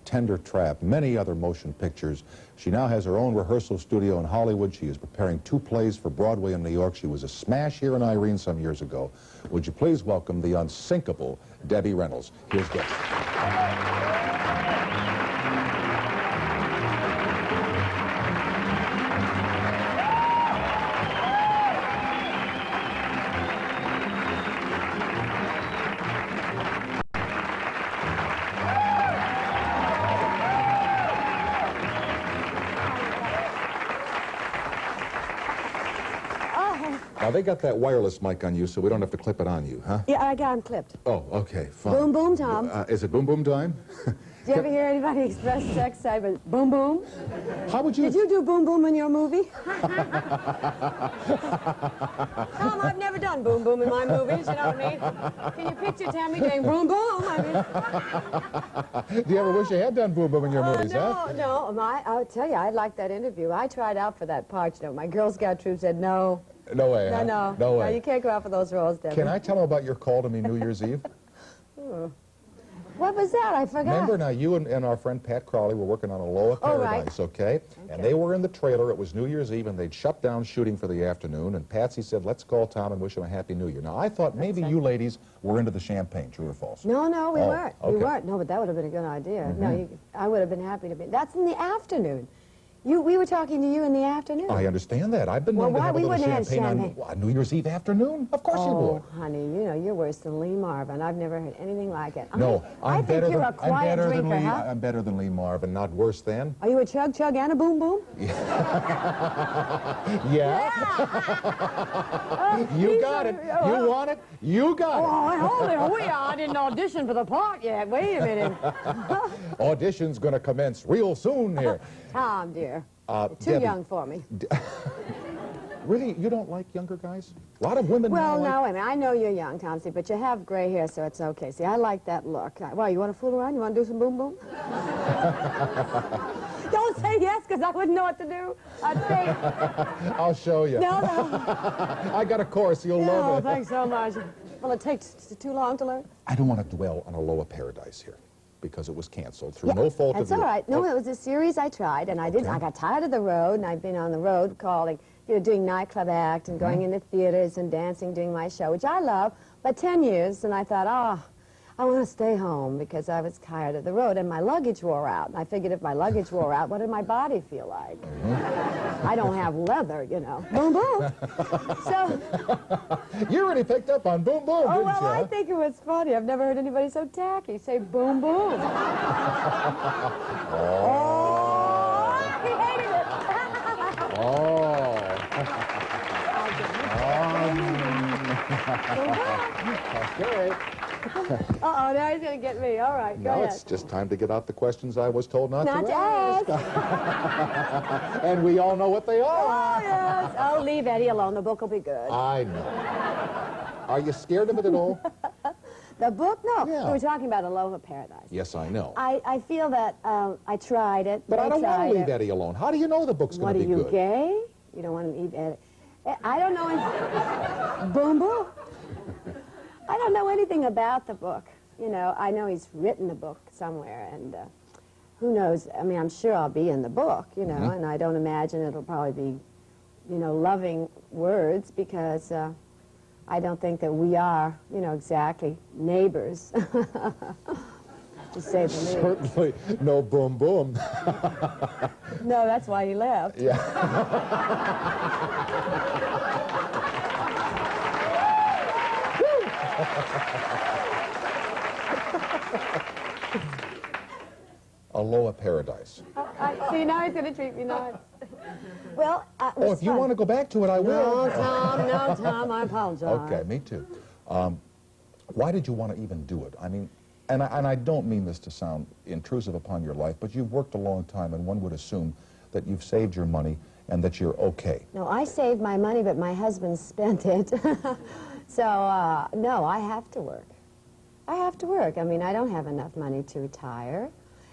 Tender Trap, many other motion pictures. She now has her own rehearsal studio in Hollywood. She is preparing 2 plays for Broadway in New York. She was a smash here in Irene some years ago. Would you please welcome the unsinkable Debbie Reynolds. Here's Debbie. Now, they got that wireless mic on you, so we don't have to clip it on you, huh? Yeah, I got him clipped. Oh, okay, fine. Boom, boom, Tom. Is it boom, boom time? Did you ever hear anybody express sex side with boom, boom? How would you... Did you do boom, boom in your movie? Tom, I've never done boom, boom in my movies, you know what I mean? Can you picture Tammy doing boom, boom? I mean... Do you ever wish you had done boom, boom in your movies, huh? No. I'll tell you, I liked that interview. I tried out for that part, you know. My Girl Scout troop said no. No way, huh? No way. No, you can't go out for those roles, Debbie. Can I tell them about your call to me New Year's Eve? What was that? I forgot. Remember, now, you and our friend Pat Crowley were working on Aloha Paradise, okay? And they were in the trailer. It was New Year's Eve, and they'd shut down shooting for the afternoon, and Patsy said, let's call Tom and wish him a Happy New Year. Now, I thought maybe you ladies were into the champagne, true or false? No, we weren't. Okay. We weren't. No, but that would have been a good idea. No, I would have been happy to be. That's in the afternoon. We were talking to you in the afternoon. I understand that. I've been known to have a little champagne on New Year's Eve afternoon. Of course you would. Oh, honey, you know, you're worse than Lee Marvin. I've never heard anything like it. No, I think you're a quiet drinker, huh? I'm better than Lee Marvin, not worse than. Are you a chug chug and a boom boom? Yeah. You got it. You want it? You got it. Oh, hold it. I didn't audition for the part yet. Wait a minute. Audition's going to commence real soon here. Tom, dear. Too Debbie, young for me. Really? You don't like younger guys? A lot of women Well, now no, I mean, I know you're young, Tom, but you have gray hair, so it's okay. See, I like that look. Why, you want to fool around? You want to do some boom boom? Don't say yes, because I wouldn't know what to do. I'd say... I'll show you. No. I got a course. You'll love it. Oh, thanks so much. Will it take too long to learn? I don't want to dwell on Aloha Paradise here, because it was canceled through no fault of yours. That's all right. No, it was a series I tried, and I didn't. I got tired of the road, and I've been on the road calling, you know, doing nightclub act and going into theaters and dancing, doing my show, which I love, but 10 years, and I thought, I want to stay home because I was tired of the road, and my luggage wore out. And I figured if my luggage wore out, what did my body feel like? I don't have leather, you know. Boom, boom. So... You already picked up on boom, boom, didn't you? I think it was funny. I've never heard anybody so tacky say boom, boom. He hated it. Okay. Uh-oh, now he's going to get me. All right, go ahead. Now it's just time to get out the questions I was told not to ask. And we all know what they are. Oh, yes. Oh, leave Eddie alone. The book will be good. I know. Are you scared of it at all? The book? No. Yeah. We were talking about Aloha Paradise. Yes, I know. I feel that I tried it. But I don't want to leave Eddie alone. How do you know the book's going to be good? What, are you gay? You don't want to leave Eddie? I don't know. Boom, boom. I don't know anything about the book. You know, I know he's written a book somewhere, and who knows? I mean, I'm sure I'll be in the book, you know, and I don't imagine it'll probably be, you know, loving words, because I don't think that we are, you know, exactly neighbors, to say the least. Certainly no boom, boom. No, that's why he left. Yeah. Aloha Paradise. See, now he's going to treat me nice. Well, if you want to go back to it, I will. No, Tom, I apologize. Okay, me too. Why did you want to even do it? I mean, and I don't mean this to sound intrusive upon your life, but you've worked a long time, and one would assume that you've saved your money and that you're okay. No, I saved my money, but my husband spent it. So, no, I have to work. I have to work. I mean, I don't have enough money to retire.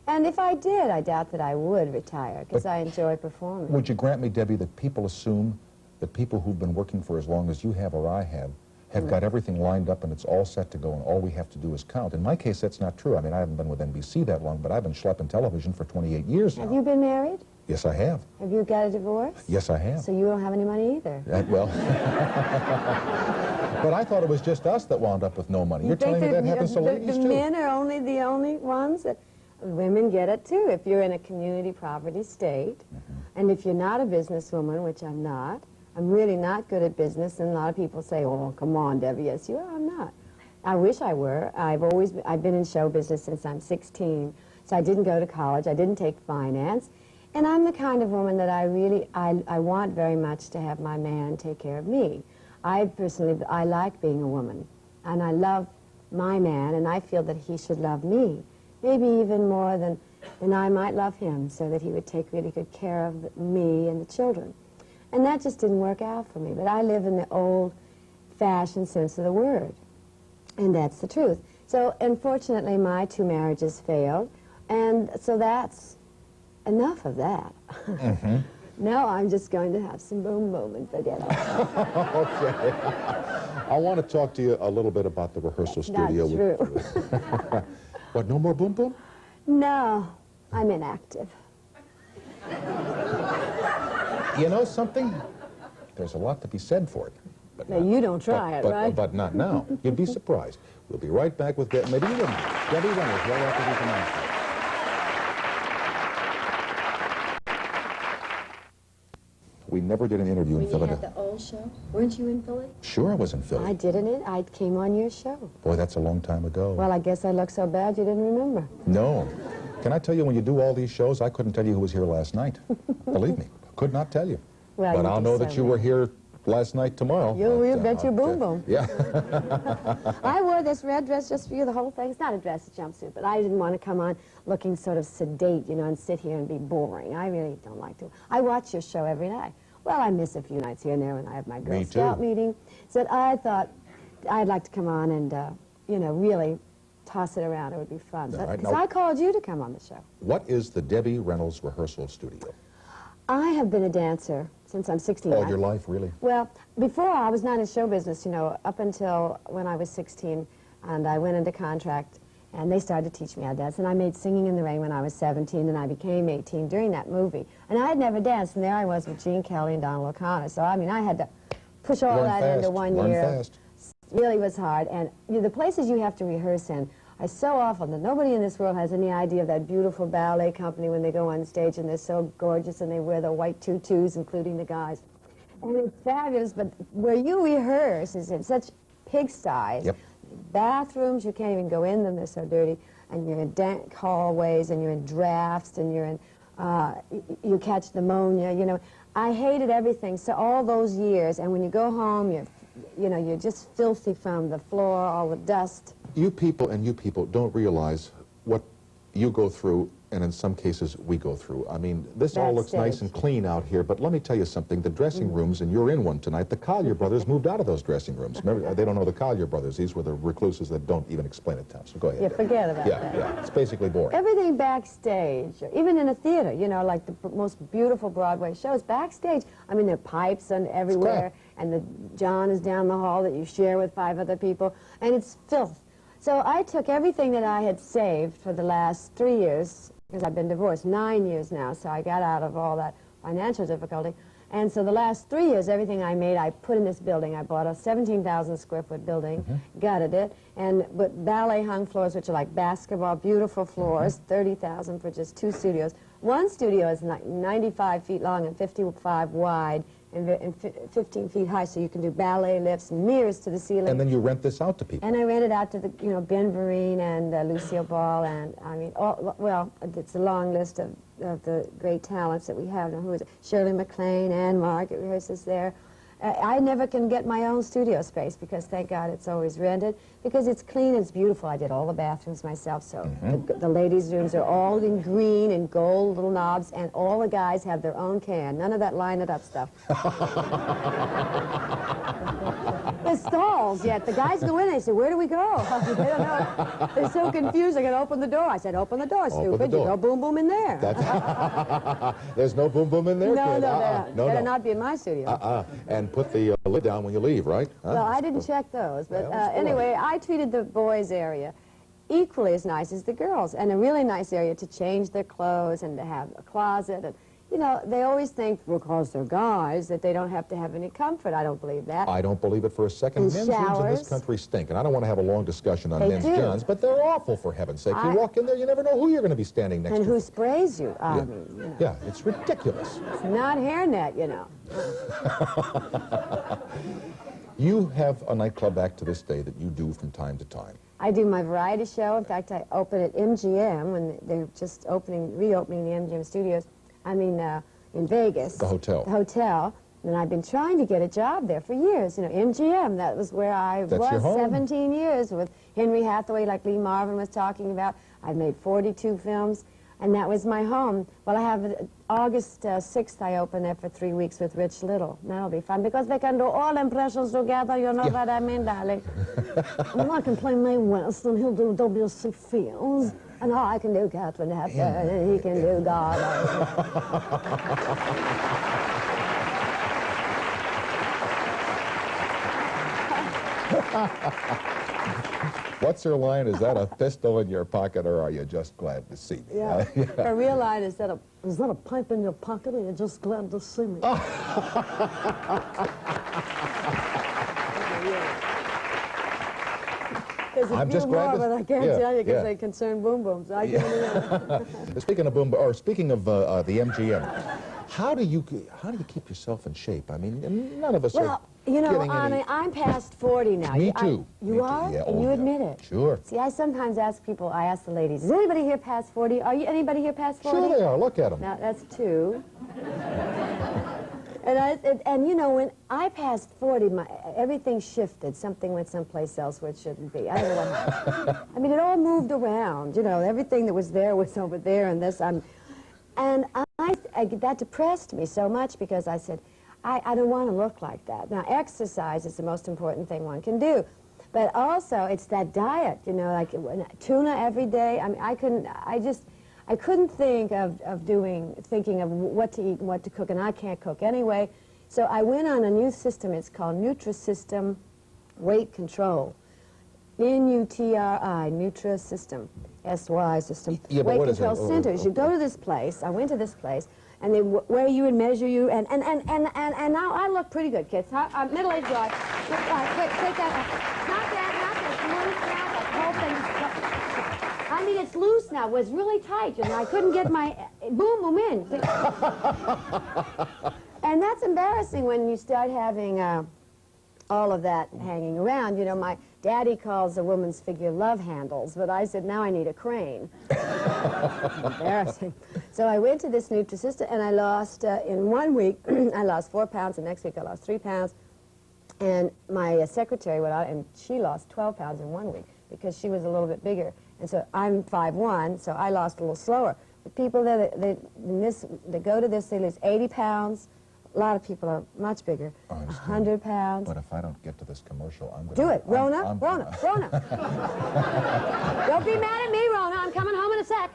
And if I did, I doubt that I would retire, because I enjoy performing. Would you grant me, Debbie, that people assume that people who've been working for as long as you have or I have have got everything lined up and it's all set to go and all we have to do is count. In my case, that's not true. I mean, I haven't been with NBC that long, but I've been schlepping television for 28 years now. Have you been married? Yes, I have. Have you got a divorce? Yes, I have. So you don't have any money either. Well, but I thought it was just us that wound up with no money. You're telling me that happens to ladies, the too? men are the only ones that... Women get it, too, if you're in a community property state. And if you're not a businesswoman, which I'm not, I'm really not good at business, and a lot of people say, oh, come on, Debbie. Yes, you are. I'm not. I wish I were. I've been in show business since I'm 16, so I didn't go to college. I didn't take finance. And I'm the kind of woman that I want very much to have my man take care of me. I like being a woman, and I love my man, and I feel that he should love me, maybe even more than I might love him, so that he would take really good care of me and the children. And that just didn't work out for me, but I live in the old-fashioned sense of the word, and that's the truth. So, unfortunately, my 2 marriages failed, and so that's enough of that. Now I'm just going to have some boom boom and forget it. Okay. I want to talk to you a little bit about the rehearsal studio. Not true. What, no more boom boom? No, I'm inactive. You know something? There's a lot to be said for it. But Now, you don't try it, right? But not now. You'd be surprised. We'll be right back with Debbie Reynolds right after these announcements. We never did an interview in Philadelphia. When you had the old show, weren't you in Philly? Sure, I was in Philly. I didn't. I came on your show. Boy, that's a long time ago. Well, I guess I look so bad you didn't remember. No. Can I tell you, when you do all these shows, I couldn't tell you who was here last night. Believe me, could not tell you. Well, but I'll know that you were here last night tomorrow. You'll bet your boom boom. Yeah. I wore this red dress just for you, the whole thing. It's not a dress, it's a jumpsuit, but I didn't want to come on looking sort of sedate, you know, and sit here and be boring. I really don't like to. I watch your show every night. Well, I miss a few nights here and there when I have my Girl Scout meeting. So I thought I'd like to come on and, you know, really toss it around. It would be fun. Right, So I called you to come on the show. What is the Debbie Reynolds rehearsal studio? I have been a dancer since I'm 16. All your life, really? Well, before I was not in show business, you know, up until when I was 16, and I went into contract, and they started to teach me how to dance. And I made Singing in the Rain when I was 17, and I became 18 during that movie. And I had never danced, and there I was with Gene Kelly and Donald O'Connor. So, I mean, I had to push all that into 1 year. Learn fast. It really was hard. And you know, the places you have to rehearse in are so awful that nobody in this world has any idea of that beautiful ballet company when they go on stage, and they're so gorgeous, and they wear the white tutus, including the guys. And it's fabulous, but where you rehearse is in such pigsties. Yep. Bathrooms, you can't even go in them, they're so dirty. And you're in dank hallways, and you're in drafts, and you're in, you catch pneumonia, you know. I hated everything, so all those years, and when you go home, you're just filthy from the floor, all the dust. You people don't realize what you go through, and in some cases we go through. I mean, this all looks nice and clean out here, but let me tell you something. The dressing rooms, and you're in one tonight, the Collier brothers moved out of those dressing rooms. Remember, they don't know the Collier brothers. These were the recluses that don't even explain it to them. So go ahead. Yeah, forget about that. Yeah, it's basically boring. Everything backstage, even in a theater, you know, like the most beautiful Broadway shows, backstage, I mean, there are pipes and everywhere, and the John is down the hall that you share with 5 other people, and it's filth. So I took everything that I had saved for the last 3 years, because I've been divorced 9 years now, so I got out of all that financial difficulty. And so the last 3 years, everything I made, I put in this building. I bought a 17,000 square foot building, gutted it, and with ballet hung floors, which are like basketball, beautiful floors, 30,000 for just 2 studios. One studio is 95 feet long and 55 wide, and 15 feet high, so you can do ballet lifts, mirrors to the ceiling. And then you rent this out to people. And I rent it out to the, you know, Ben Vereen and Lucille Ball, and I mean, well, it's a long list of the great talents that we have. Now, who is it? Shirley MacLaine, Anne Margaret rehearses there. I never can get my own studio space because, thank God, it's always rented, because it's clean and it's beautiful. I did all the bathrooms myself, so the ladies' rooms are all in green and gold little knobs, and all the guys have their own can. None of that line-it-up stuff. the stalls yet. The guys go in, they say, where do we go? They don't know. They're so confused, they gotta open the door. I said, open the door, stupid. door. You go boom boom in there. There's no boom boom in there, No, kid. no, better not be in my studio. And put the lid down when you leave, right? Well, I didn't check those, but anyway, I treated the boys' area equally as nice as the girls, and a really nice area to change their clothes and to have a closet. And you know, they always think, because they're guys, that they don't have to have any comfort. I don't believe that. I don't believe it for a second. And Men's rooms in showers. this country stink, and I don't want to have a long discussion on They men's do. johns, but they're awful, for heaven's sake. You walk in there, you never know who you're going to be standing next And to. who sprays you? I Yeah. mean, you know. Yeah, it's ridiculous. It's not hairnet, you know. You have a nightclub act to this day that you do from time to time. I do my variety show. In fact, I open at MGM when they're just reopening the MGM studios. I mean, in Vegas. The hotel. The hotel. And I've been trying to get a job there for years. You know, MGM, that was where I That's your was home. 17 years with Henry Hathaway, like Lee Marvin was talking about. I've made 42 films, and that was my home. Well, I have August 6th, I open there for 3 weeks with Rich Little. That'll be fun, because they can do all impressions together, you know what I mean, darling? And I can play Mae West, and he'll do W.C. Fields, and I can do Catherine Hepburn, and he can do God. What's her line? Is that a pistol in your pocket, or are you just glad to see me? Yeah. Her real line is that a pipe in your pocket, and you're just glad to see me. There's a I'm few just glad more, to- but I can't yeah, tell you because yeah. they concern boom booms. I can't even. Speaking of speaking of the MGM, how do you keep yourself in shape? I mean, none of us Well, are you know, getting I any... mean, I'm past 40 now. Me too. You Me too. are? Yeah, And oh, you yeah. admit it. Sure. See, I sometimes ask people, I ask the ladies, is anybody here past 40? Are you anybody here past 40? Sure they are. Look at them. Now, that's 2. And you know, when I passed 40, everything shifted. Something went someplace else where it shouldn't be. I don't know what happened. I mean, it all moved around. You know, everything that was there was over there, and this. And that depressed me so much, because I said, I don't want to look like that. Now, exercise is the most important thing one can do. But also, it's that diet, you know, like tuna every day. I mean, I couldn't think of thinking of what to eat and what to cook, and I can't cook anyway. So I went on a new system. It's called Nutrisystem Weight Control. N-U-T-R-I, Nutrisystem, S-Y system. Yeah, but Weight what is Control it? Centers. You go to this place. I went to this place, and they weigh you and measure you, and now I look pretty good, kids. I'm middle-aged guy. Quick, take that. Not that. Loose now. The whole thing. I mean, it's loose now. It was really tight, and I couldn't get my boom boom in. And that's embarrassing when you start having all of that hanging around. You know, my daddy calls a woman's figure love handles, but I said, now I need a crane. Embarrassing. So I went to this Nutrisystem, and I lost, in 1 week, I lost 4 pounds. The next week, I lost 3 pounds. And my secretary went out, and she lost 12 pounds in 1 week, because she was a little bit bigger. And so I'm 5'1", so I lost a little slower. The people that they go to this, they lose 80 pounds. A lot of people are much bigger, 100 pounds. But if I don't get to this commercial, I'm going Do it, Rona. Rona. Don't be mad at me, Rona. I'm coming home in a sec.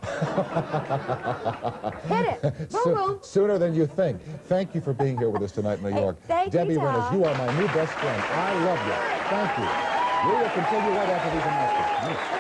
Hit it. Boom, boom. Sooner than you think. Thank you for being here with us tonight in New York. Thank you, Debbie Tom. Reynolds, you are my new best friend. I love you. Thank you. We will continue right after these announcements.